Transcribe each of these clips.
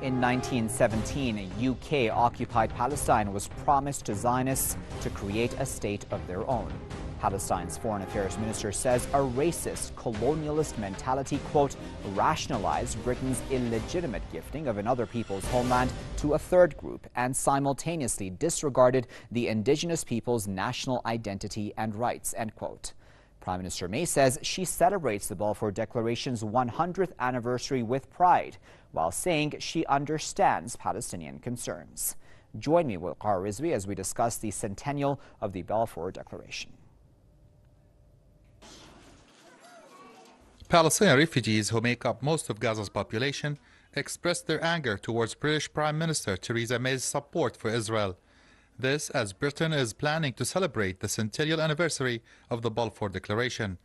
In 1917, UK-occupied Palestine was promised to Zionists to create a state of their own. Palestine's Foreign Affairs Minister says a racist, colonialist mentality, quote, rationalized Britain's illegitimate gifting of another people's homeland to a third group and simultaneously disregarded the indigenous people's national identity and rights, end quote. Prime Minister May says she celebrates the Balfour Declaration's 100th anniversary with pride, while saying she understands Palestinian concerns. Join me, Waqar Rizvi, as we discuss the centennial of the Balfour Declaration. Palestinian refugees, who make up most of Gaza's population, expressed their anger towards British Prime Minister Theresa May's support for Israel. This as Britain is planning to celebrate the centennial anniversary of the Balfour Declaration.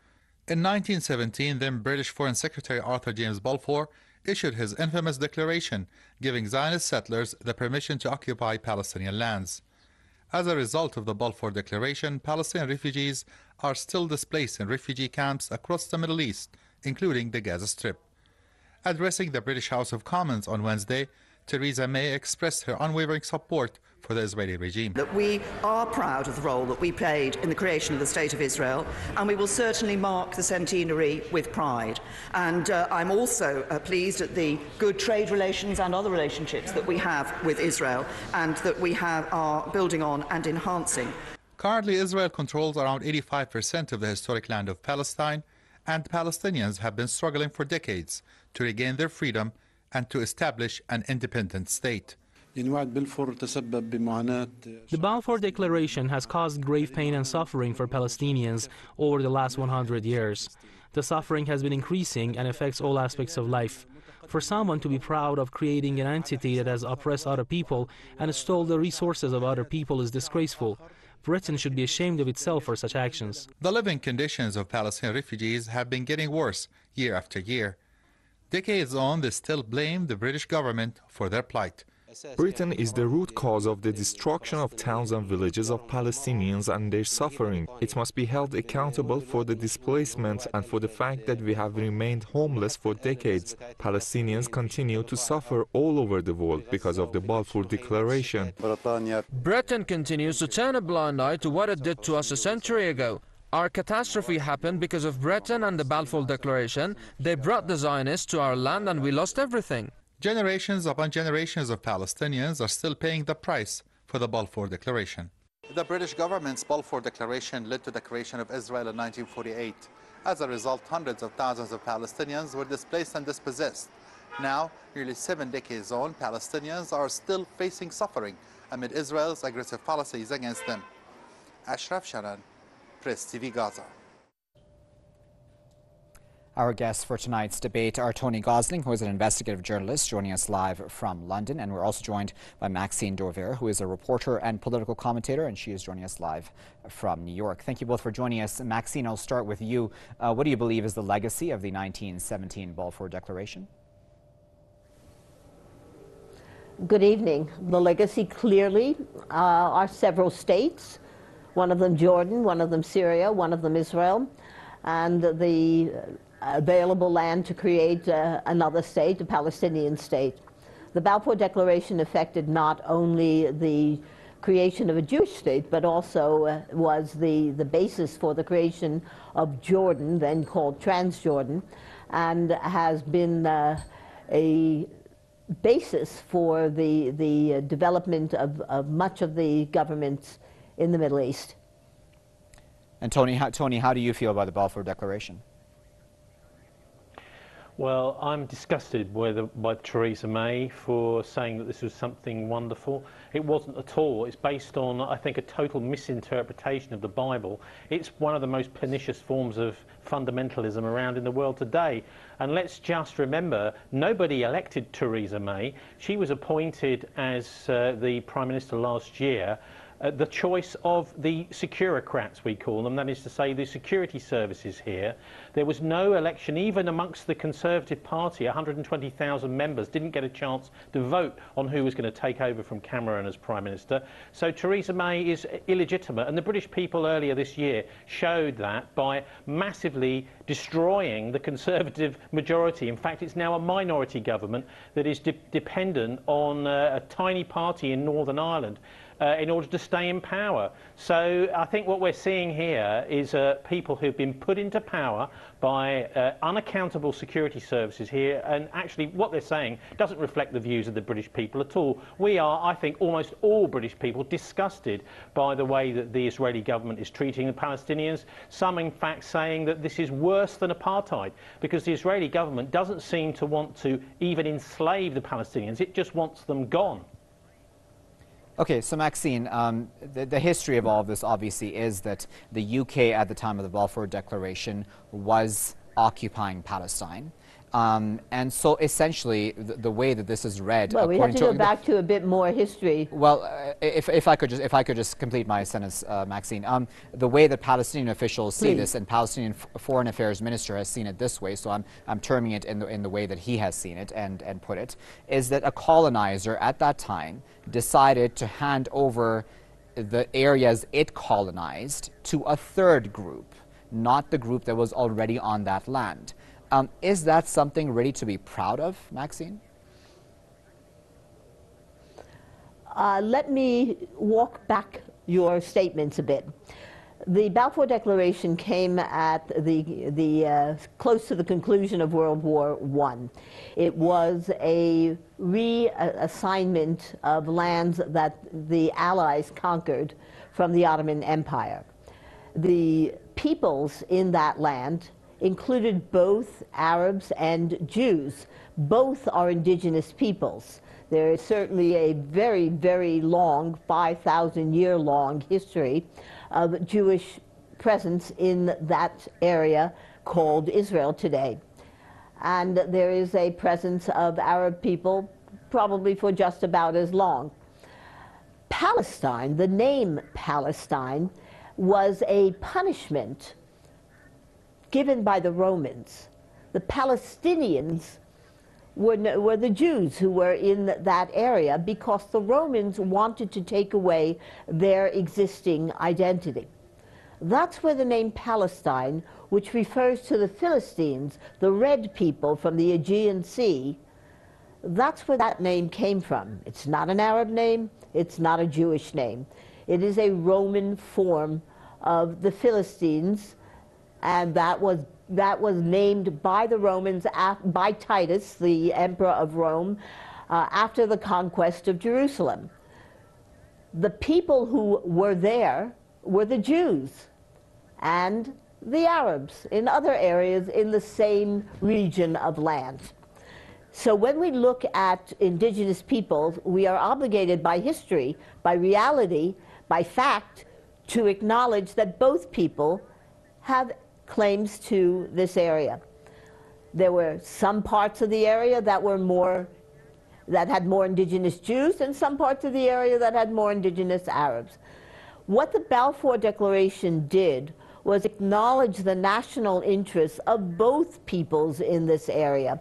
In 1917, then British Foreign Secretary Arthur James Balfour issued his infamous declaration giving Zionist settlers the permission to occupy Palestinian lands. As a result of the Balfour Declaration, Palestinian refugees are still displaced in refugee camps across the Middle East, including the Gaza Strip. Addressing the British House of Commons on Wednesday, Theresa May expressed her unwavering support for the Israeli regime. That we are proud of the role that we played in the creation of the State of Israel, and we will certainly mark the centenary with pride. And I'm also pleased at the good trade relations and other relationships that we have with Israel and that we are building on and enhancing. Currently, Israel controls around 85% of the historic land of Palestine, and Palestinians have been struggling for decades to regain their freedom and to establish an independent state. The Balfour Declaration has caused grave pain and suffering for Palestinians over the last 100 years. The suffering has been increasing and affects all aspects of life. For someone to be proud of creating an entity that has oppressed other people and stole the resources of other people is disgraceful. Britain should be ashamed of itself for such actions. The living conditions of Palestinian refugees have been getting worse year after year. Decades on, they still blame the British government for their plight. Britain is the root cause of the destruction of towns and villages of Palestinians and their suffering. It must be held accountable for the displacement and for the fact that we have remained homeless for decades. Palestinians continue to suffer all over the world because of the Balfour Declaration. Britain continues to turn a blind eye to what it did to us a century ago. Our catastrophe happened because of Britain and the Balfour Declaration. They brought the Zionists to our land and we lost everything. Generations upon generations of Palestinians are still paying the price for the Balfour Declaration. The British government's Balfour Declaration led to the creation of Israel in 1948. As a result, hundreds of thousands of Palestinians were displaced and dispossessed. Now, nearly 7 decades on, Palestinians are still facing suffering amid Israel's aggressive policies against them. Ashraf Sharan, Press TV Gaza. Our guests for tonight's debate are Tony Gosling, who is an investigative journalist, joining us live from London. And we're also joined by Maxine Dovere, who is a reporter and political commentator, and she is joining us live from New York. Thank you both for joining us. Maxine, I'll start with you. What do you believe is the legacy of the 1917 Balfour Declaration? Good evening. The legacy clearly are several states, one of them Jordan, one of them Syria, one of them Israel, and the available land to create another state, a Palestinian state. The Balfour Declaration affected not only the creation of a Jewish state, but also was the basis for the creation of Jordan, then called Transjordan, and has been a basis for the development of much of the governments in the Middle East. And Tony, how do you feel about the Balfour Declaration? Well, I'm disgusted by Theresa May for saying that this was something wonderful. It wasn't at all. It's based on, I think, a total misinterpretation of the Bible. It's one of the most pernicious forms of fundamentalism around in the world today. And let's just remember, nobody elected Theresa May. She was appointed as the Prime Minister last year the choice of the securocrats, we call them, that is to say the security services here. There was no election, even amongst the Conservative Party. 120,000 members didn't get a chance to vote on who was going to take over from Cameron as Prime Minister. So Theresa May is illegitimate, and the British people earlier this year showed that by massively destroying the Conservative majority. In fact, it's now a minority government that is dependent on a tiny party in Northern Ireland in order to stay in power. So I think what we're seeing here is people who've been put into power by unaccountable security services here, and actually what they're saying doesn't reflect the views of the British people at all. We are, I think, almost all British people disgusted by the way that the Israeli government is treating the Palestinians, some in fact saying that this is worse than apartheid, because the Israeli government doesn't seem to want to even enslave the Palestinians, it just wants them gone. Okay, so Maxine, the history of all of this obviously is that the UK at the time of the Balfour Declaration was occupying Palestine. And so essentially the way that this is read, well, we have to go back to a bit more history. Well, if I could just complete my sentence, Maxine. The way that Palestinian officials see this, and Palestinian Foreign Affairs Minister has seen it this way, so I'm terming it in the way that he has seen it and put it, is that a colonizer at that time decided to hand over the areas it colonized to a third group, not the group that was already on that land. Is that something really to be proud of, Maxine? Let me walk back your statements a bit. The Balfour Declaration came at close to the conclusion of World War I. It was a reassignment of lands that the Allies conquered from the Ottoman Empire. The peoples in that land included both Arabs and Jews. Both are indigenous peoples. There is certainly a very, very long, 5,000-year-long history of Jewish presence in that area called Israel today. And there is a presence of Arab people probably for just about as long. Palestine, the name Palestine, was a punishment given by the Romans. The Palestinians were the Jews who were in that area because the Romans wanted to take away their existing identity. That's where the name Palestine, which refers to the Philistines, the red people from the Aegean Sea, that's where that name came from. It's not an Arab name, it's not a Jewish name. It is a Roman form of the Philistines, and that was named by the Romans, by Titus, the emperor of Rome, after the conquest of Jerusalem. The people who were there were the Jews and the Arabs in other areas in the same region of land. So when we look at indigenous peoples, we are obligated by history, by reality, by fact, to acknowledge that both people have claims to this area. There were some parts of the area that had more indigenous Jews, and some parts of the area that had more indigenous Arabs. What the Balfour Declaration did was acknowledge the national interests of both peoples in this area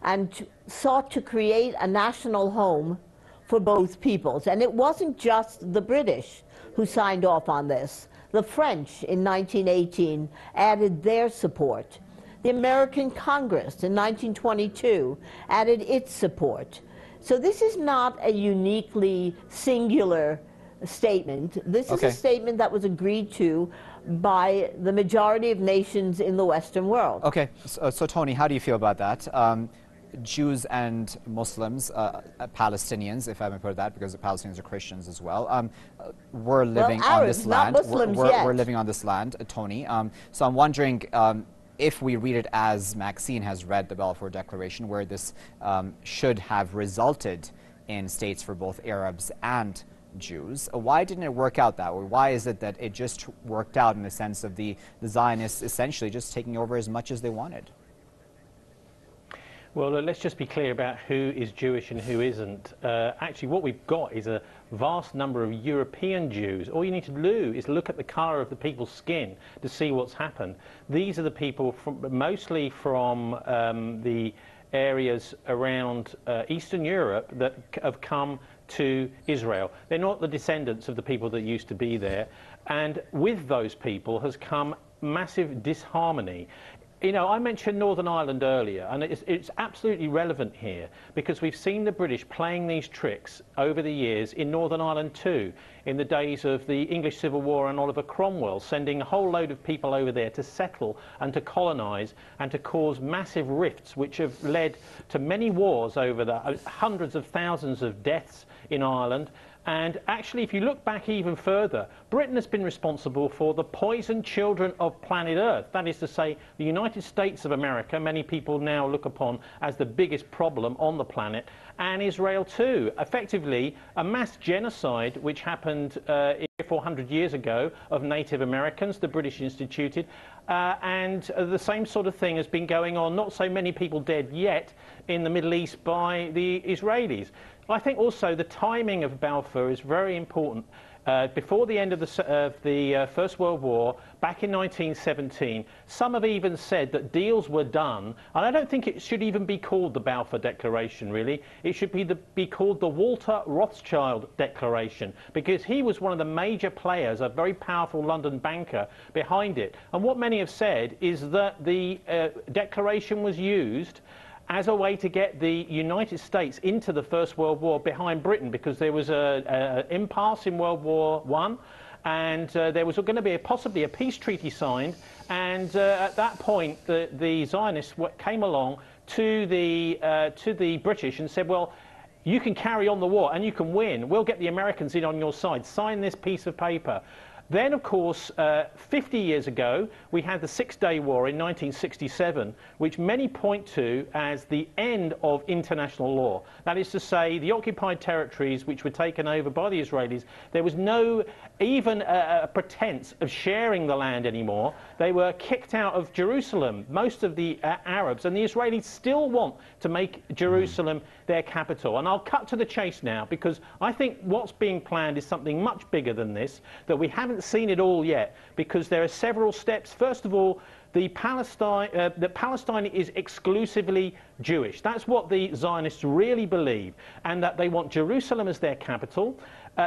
and sought to create a national home for both peoples. And it wasn't just the British who signed off on this. The French in 1918 added their support. The American Congress in 1922 added its support. So this is not a uniquely singular statement. This is a statement that was agreed to by the majority of nations in the Western world. Okay, so Tony, how do you feel about that? Jews and Muslims, Palestinians, if I may put it that, because the Palestinians are Christians as well, were living on this land. We're living on this land, Tony. So I'm wondering if we read it as Maxine has read the Balfour Declaration, where this should have resulted in states for both Arabs and Jews, why didn't it work out that way? Why is it that it just worked out in the sense of the Zionists essentially just taking over as much as they wanted? Well, let's just be clear about who is Jewish and who isn't. Actually, what we've got is a vast number of European Jews. All you need to do is look at the colour of the people's skin to see what's happened. These are the people mostly from the areas around Eastern Europe that have come to Israel. They're not the descendants of the people that used to be there. And with those people has come massive disharmony. You know, I mentioned Northern Ireland earlier, and it's absolutely relevant here because we've seen the British playing these tricks over the years in Northern Ireland too, in the days of the English Civil War and Oliver Cromwell, sending a whole load of people over there to settle and to colonise and to cause massive rifts which have led to many wars over the hundreds of thousands of deaths in Ireland. And actually, if you look back even further, Britain has been responsible for the poisoned children of planet Earth. That is to say, the United States of America, many people now look upon as the biggest problem on the planet, and Israel too. Effectively, a mass genocide which happened 400 years ago of Native Americans, the British instituted, and the same sort of thing has been going on, not so many people dead yet, in the Middle East by the Israelis. I think also the timing of Balfour is very important. Before the end of the First World War, back in 1917, some have even said that deals were done, and I don't think it should even be called the Balfour Declaration, really. It should be called the Walter Rothschild Declaration, because he was one of the major players, a very powerful London banker, behind it. And what many have said is that the declaration was used as a way to get the United States into the First World War behind Britain, because there was an impasse in World War I, and there was going to be possibly a peace treaty signed, and at that point the Zionists came along to the British and said, well, you can carry on the war and you can win. We'll get the Americans in on your side. Sign this piece of paper. Then, of course, 50 years ago, we had the Six-Day War in 1967, which many point to as the end of international law. That is to say, the occupied territories which were taken over by the Israelis, there was no even a pretense of sharing the land anymore. They were kicked out of Jerusalem, most of the Arabs, and the Israelis still want to make Jerusalem their capital. And I'll cut to the chase now, because I think what's being planned is something much bigger than this, that we haven't seen it all yet, because there are several steps. First of all, that Palestine is exclusively Jewish. That's what the Zionists really believe, and that they want Jerusalem as their capital.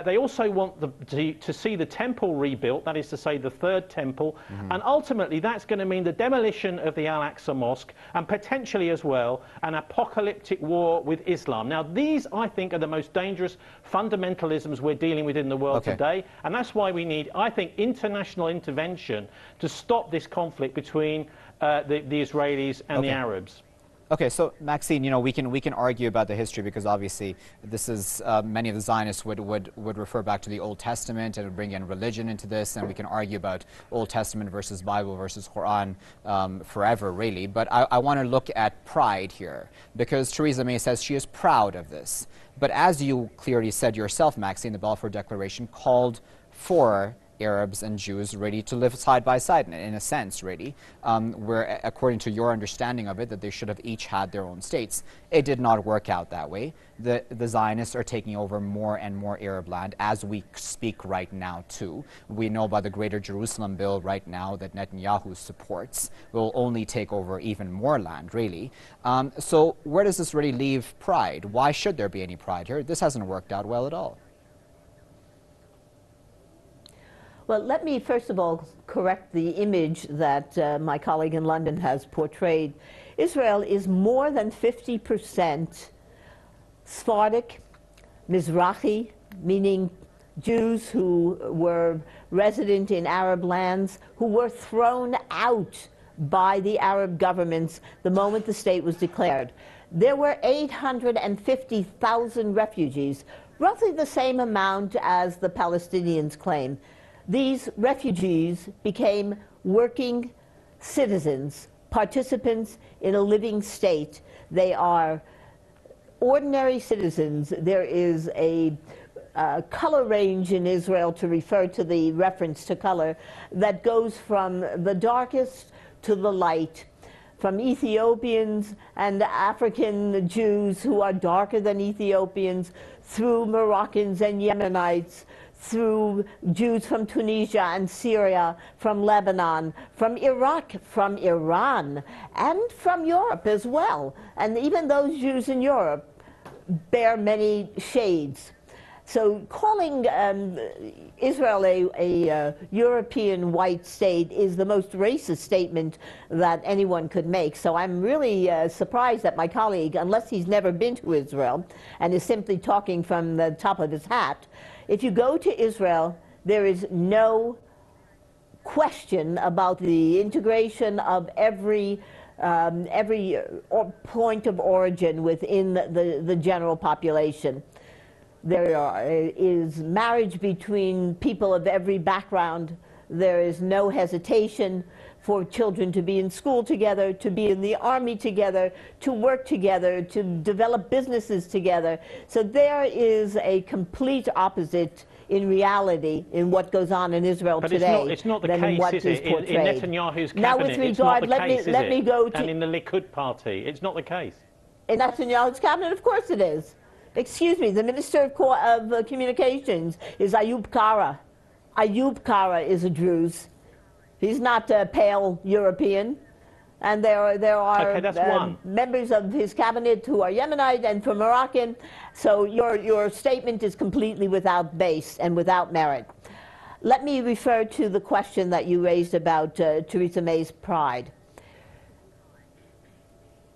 They also want to see the temple rebuilt, that is to say the third temple, and ultimately that's going to mean the demolition of the Al-Aqsa Mosque, and potentially as well an apocalyptic war with Islam. Now these, I think, are the most dangerous fundamentalisms we're dealing with in the world today, and that's why we need, I think, international intervention to stop this conflict between the Israelis and the Arabs. Okay, so Maxine, you know, we can argue about the history, because obviously this is many of the Zionists would refer back to the Old Testament and would bring in religion into this, and we can argue about Old Testament versus Bible versus Quran forever, really. But I want to look at pride here, because Theresa May says she is proud of this. But as you clearly said yourself, Maxine, the Balfour Declaration called for Arabs and Jews ready to live side by side, in a sense, really, where, according to your understanding of it, that they should have each had their own states. It did not work out that way. The Zionists are taking over more and more Arab land as we speak right now, too. We know by the Greater Jerusalem Bill right now that Netanyahu supports will only take over even more land, really. So where does this really leave pride? Why should there be any pride here? This hasn't worked out well at all. Well, let me first of all correct the image that my colleague in London has portrayed. Israel is more than 50% Sephardic, Mizrahi, meaning Jews who were resident in Arab lands, who were thrown out by the Arab governments the moment the state was declared. There were 850,000 refugees, roughly the same amount as the Palestinians claim. These refugees became working citizens, participants in a living state. They are ordinary citizens. There is a color range in Israel, to refer to the reference to color, that goes from the darkest to the light, from Ethiopians and African Jews who are darker than Ethiopians, through Moroccans and Yemenites, through Jews from Tunisia and Syria, from Lebanon, from Iraq, from Iran, and from Europe as well. And even those Jews in Europe bear many shades. So calling Israel a European white state is the most racist statement that anyone could make. So I'm really surprised that my colleague, unless he's never been to Israel and is simply talking from the top of his hat, if you go to Israel, there is no question about the integration of every point of origin within the general population. There is marriage between people of every background. There is no hesitation for children to be in school together, to be in the army together, to work together, to develop businesses together. So there is a complete opposite in reality in what goes on in Israel today it's not the than case, in what is is it? portrayed. In Netanyahu's cabinet, now, with regard, let me go to... And in the Likud party, it's not the case. In Netanyahu's cabinet, of course it is. Excuse me, the Minister of Communications is Ayub Kara. Ayub Kara is a Druze. He's not pale European. And there are members of his cabinet who are Yemenite and from Moroccan. So your statement is completely without base and without merit. Let me refer to the question that you raised about Theresa May's pride.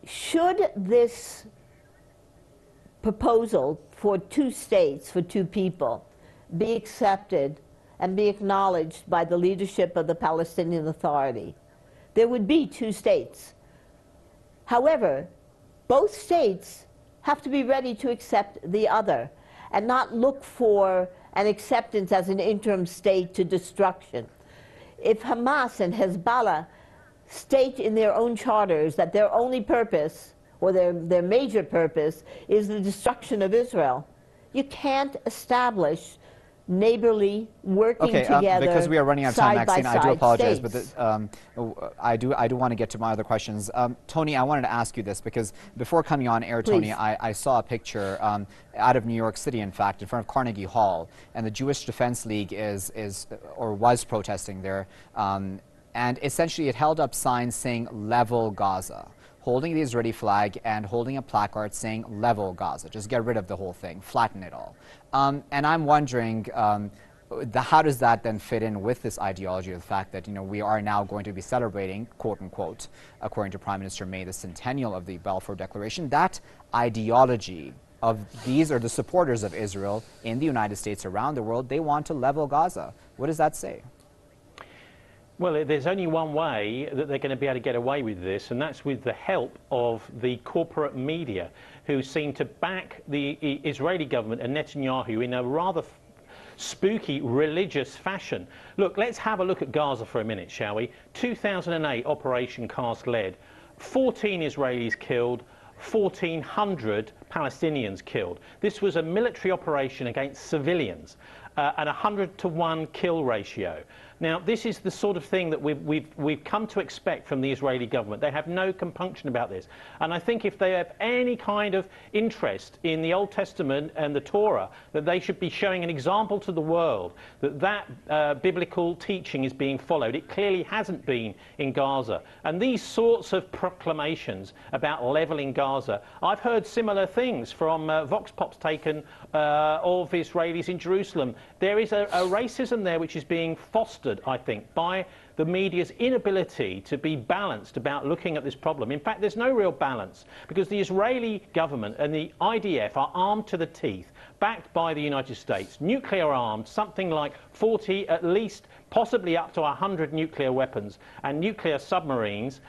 Should this proposal for two states, for two people, be accepted and be acknowledged by the leadership of the Palestinian Authority, there would be two states. However, both states have to be ready to accept the other and not look for an acceptance as an interim state to destruction. If Hamas and Hezbollah state in their own charters that their only purpose, or their major purpose, is the destruction of Israel, you can't establish neighborly, working together, because we are running out of time, Maxine, I do apologize, states. but I do want to get to my other questions. Tony, I wanted to ask you this because before coming on air, Tony, I saw a picture out of New York City, in fact, in front of Carnegie Hall, and the Jewish Defense League was protesting there, and essentially it held up signs saying "Level Gaza," holding the Israeli flag and holding a placard saying "Level Gaza." Just get rid of the whole thing, flatten it all. And I'm wondering, how does that then fit in with this ideology of the fact that, we are now going to be celebrating, quote unquote, according to Prime Minister May, the centennial of the Balfour Declaration? That ideology of these are the supporters of Israel in the United States, around the world, they want to level Gaza. What does that say? Well, there's only one way that they're going to be able to get away with this, and that's with the help of the corporate media, who seem to back the Israeli government and Netanyahu in a rather spooky religious fashion. Look, let's have a look at Gaza for a minute, shall we? 2008, Operation Cast Lead. 14 Israelis killed, 1,400 Palestinians killed. This was a military operation against civilians, and a 100-to-1 kill ratio. Now, this is the sort of thing that we've come to expect from the Israeli government. They have no compunction about this. And I think if they have any kind of interest in the Old Testament and the Torah, that they should be showing an example to the world that biblical teaching is being followed. It clearly hasn't been in Gaza. And these sorts of proclamations about leveling Gaza, I've heard similar things from vox pops taken of Israelis in Jerusalem. There is a racism there which is being fostered, I think, by the media's inability to be balanced about looking at this problem. In fact, there's no real balance, because the Israeli government and the IDF are armed to the teeth, backed by the United States, nuclear armed, something like 40, at least, possibly up to 100 nuclear weapons and nuclear submarines,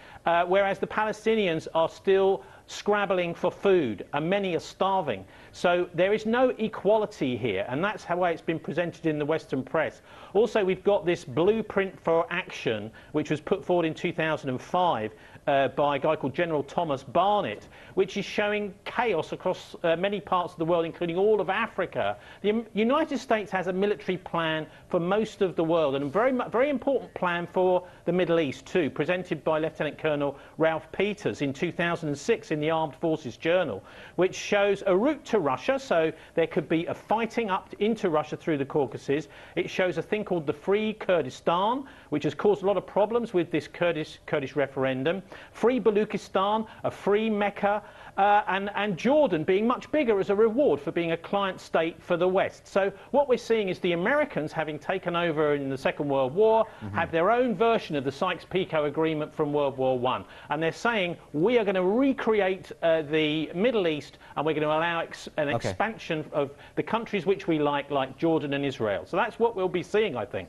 whereas the Palestinians are still scrabbling for food, and many are starving. So there is no equality here, and that's how it's been presented in the Western press. Also, we've got this blueprint for action, which was put forward in 2005, by a guy called General Thomas Barnett, which is showing chaos across many parts of the world, including all of Africa. The United States has a military plan for most of the world, and a very important plan for the Middle East too, presented by Lieutenant Colonel Ralph Peters in 2006 in the Armed Forces Journal, which shows a route to Russia, so there could be a fighting up into Russia through the Caucasus. It shows a thing called the Free Kurdistan, which has caused a lot of problems with this Kurdish referendum. Free Baluchistan, a free Mecca, and Jordan being much bigger as a reward for being a client state for the West. So what we're seeing is the Americans, having taken over in the Second World War, have their own version of the Sykes-Picot Agreement from World War I. And they're saying, we are going to recreate the Middle East, and we're going to allow an expansion of the countries which we like Jordan and Israel. So that's what we'll be seeing, I think.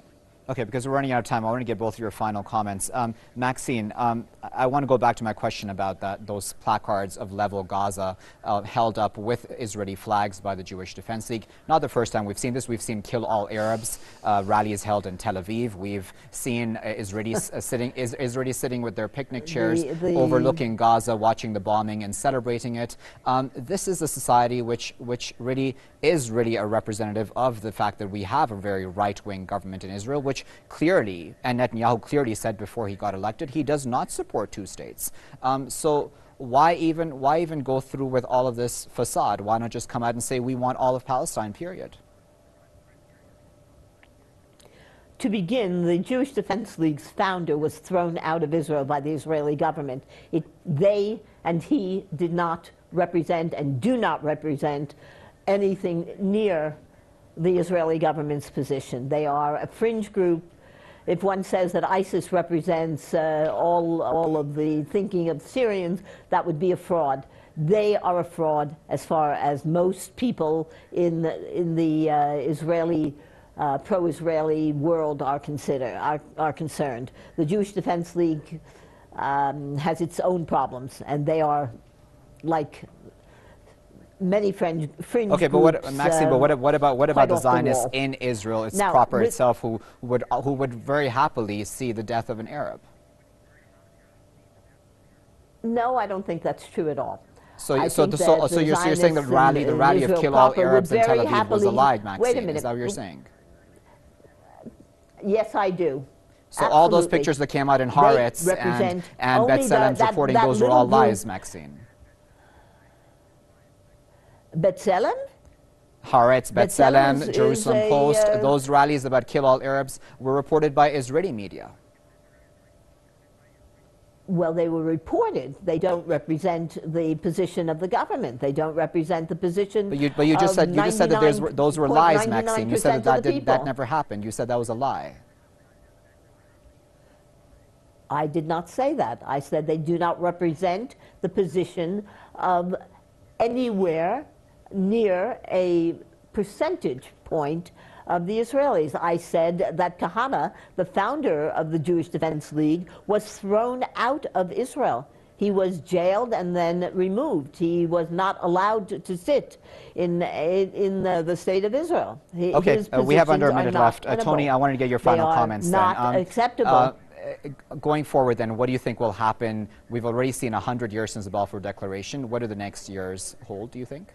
Okay, because we're running out of time, I want to get both of your final comments. Maxine, I want to go back to my question about those placards of Level Gaza held up with Israeli flags by the Jewish Defense League. Not the first time we've seen this. We've seen Kill All Arabs rallies held in Tel Aviv. We've seen Israelis sitting with their picnic chairs overlooking Gaza, watching the bombing and celebrating it. This is a society which really is a representative of the fact that we have a very right-wing government in Israel, which clearly, and Netanyahu clearly said before he got elected, he does not support two states. So why even go through with all of this facade? Why not just come out and say we want all of Palestine, period? To begin, the Jewish Defense League's founder was thrown out of Israel by the Israeli government. They and he did not represent and do not represent anything near the Israeli government's position. They are a fringe group. If one says that ISIS represents all of the thinking of Syrians, that would be a fraud. They are a fraud as far as most people in the Israeli pro-Israeli world are concerned. The Jewish Defense League has its own problems, and they are like many fringe okay, groups, but Maxine, but what about the Zionists in Israel itself who would very happily see the death of an Arab? No, I don't think that's true at all. So you're saying the rally of Kill All Arabs in Tel Aviv was a lie, Maxine? Wait a minute. Is that what you're saying? Yes, I do. So all those pictures that came out in Haaretz and B'Tselem reporting those were all lies, Maxine. B'Tselem? Haaretz, B'Tselem, Jerusalem Post, those rallies about Kill All Arabs were reported by Israeli media. Well, they were reported. They don't represent the position of the government. They don't represent the position. But you just said that those were lies, Maxine. You said that never happened. You said that was a lie. I did not say that. I said they do not represent the position of anywhere near a percentage point of the Israelis. I said that Kahana, the founder of the Jewish Defense League, was thrown out of Israel. He was jailed and then removed. He was not allowed to sit in the state of Israel. Okay, we have under a minute left. Tony, I wanted to get your final comments then. Not acceptable. Going forward then, what do you think will happen? We've already seen 100 years since the Balfour Declaration. What do the next years hold, do you think?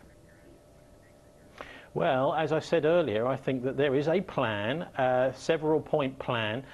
Well, as I said earlier, I think that there is a plan, several-point plan,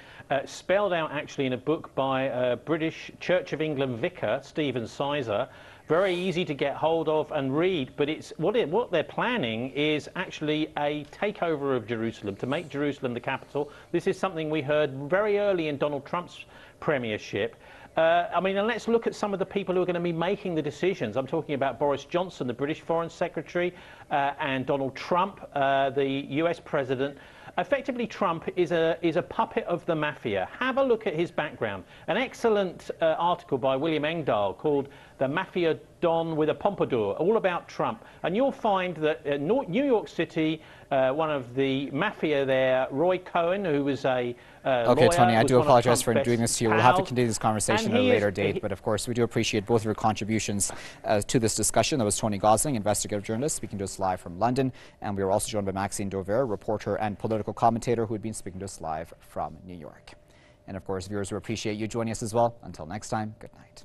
spelled out actually in a book by a British Church of England vicar, Stephen Sizer. Very easy to get hold of and read, but what they're planning is actually a takeover of Jerusalem, to make Jerusalem the capital. This is something we heard very early in Donald Trump's premiership. I mean, and let's look at some of the people who are going to be making the decisions. I'm talking about Boris Johnson, the British Foreign Secretary, and Donald Trump, the US President. Effectively, Trump is a puppet of the mafia. Have a look at his background. An excellent article by William Engdahl called "The Mafia Don with a Pompadour," all about Trump. And you'll find that New York City, one of the mafia there, Roy Cohen, who was a okay, lawyer, Tony, I do apologize for best doing this to you. pals. We'll have to continue this conversation at a later date, but of course we do appreciate both of your contributions to this discussion. That was Tony Gosling, investigative journalist, speaking to us live from London, and we were also joined by Maxine Dovere, reporter and political commentator, who had been speaking to us live from New York. And of course, viewers, we appreciate you joining us as well. Until next time, good night.